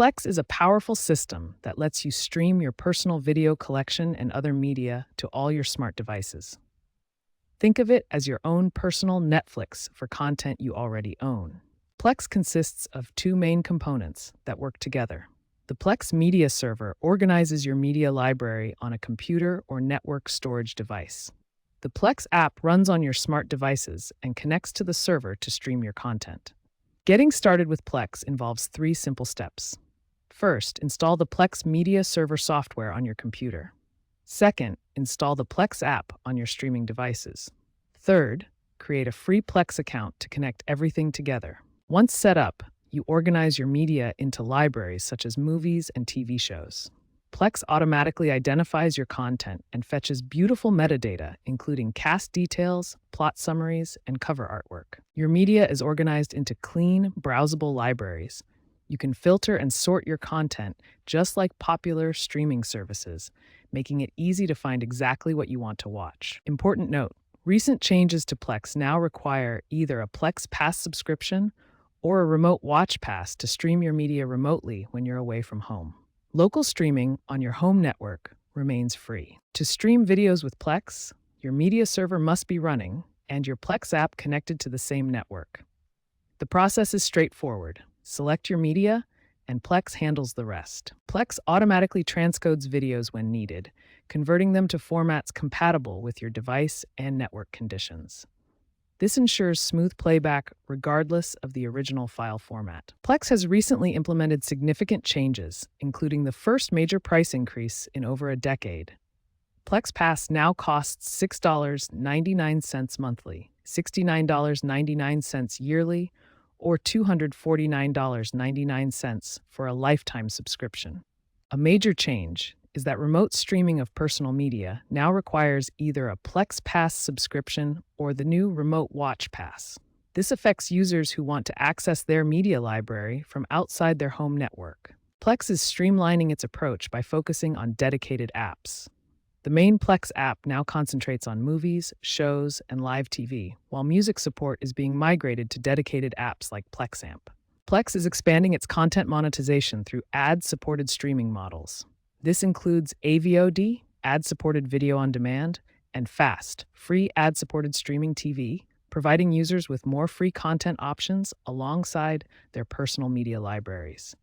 Plex is a powerful system that lets you stream your personal video collection and other media to all your smart devices. Think of it as your own personal Netflix for content you already own. Plex consists of two main components that work together. The Plex Media Server organizes your media library on a computer or network storage device. The Plex app runs on your smart devices and connects to the server to stream your content. Getting started with Plex involves three simple steps. First, install the Plex Media Server software on your computer. Second, install the Plex app on your streaming devices. Third, create a free Plex account to connect everything together. Once set up, you organize your media into libraries such as movies and TV shows. Plex automatically identifies your content and fetches beautiful metadata, including cast details, plot summaries, and cover artwork. Your media is organized into clean, browsable libraries. You can filter and sort your content just like popular streaming services, making it easy to find exactly what you want to watch. Important note: recent changes to Plex now require either a Plex Pass subscription or a remote watch pass to stream your media remotely when you're away from home. Local streaming on your home network remains free. To stream videos with Plex, your media server must be running and your Plex app connected to the same network. The process is straightforward. Select your media, and Plex handles the rest. Plex automatically transcodes videos when needed, converting them to formats compatible with your device and network conditions. This ensures smooth playback regardless of the original file format. Plex has recently implemented significant changes, including the first major price increase in over a decade. Plex Pass now costs $6.99 monthly, $69.99 yearly, or $249.99 for a lifetime subscription. A major change is that remote streaming of personal media now requires either a Plex Pass subscription or the new Remote Watch Pass. This affects users who want to access their media library from outside their home network. Plex is streamlining its approach by focusing on dedicated apps. The main Plex app now concentrates on movies, shows, and live TV, while music support is being migrated to dedicated apps like PlexAmp. Plex is expanding its content monetization through ad-supported streaming models. This includes AVOD, ad-supported video on demand, and FAST, free ad-supported streaming TV, providing users with more free content options alongside their personal media libraries.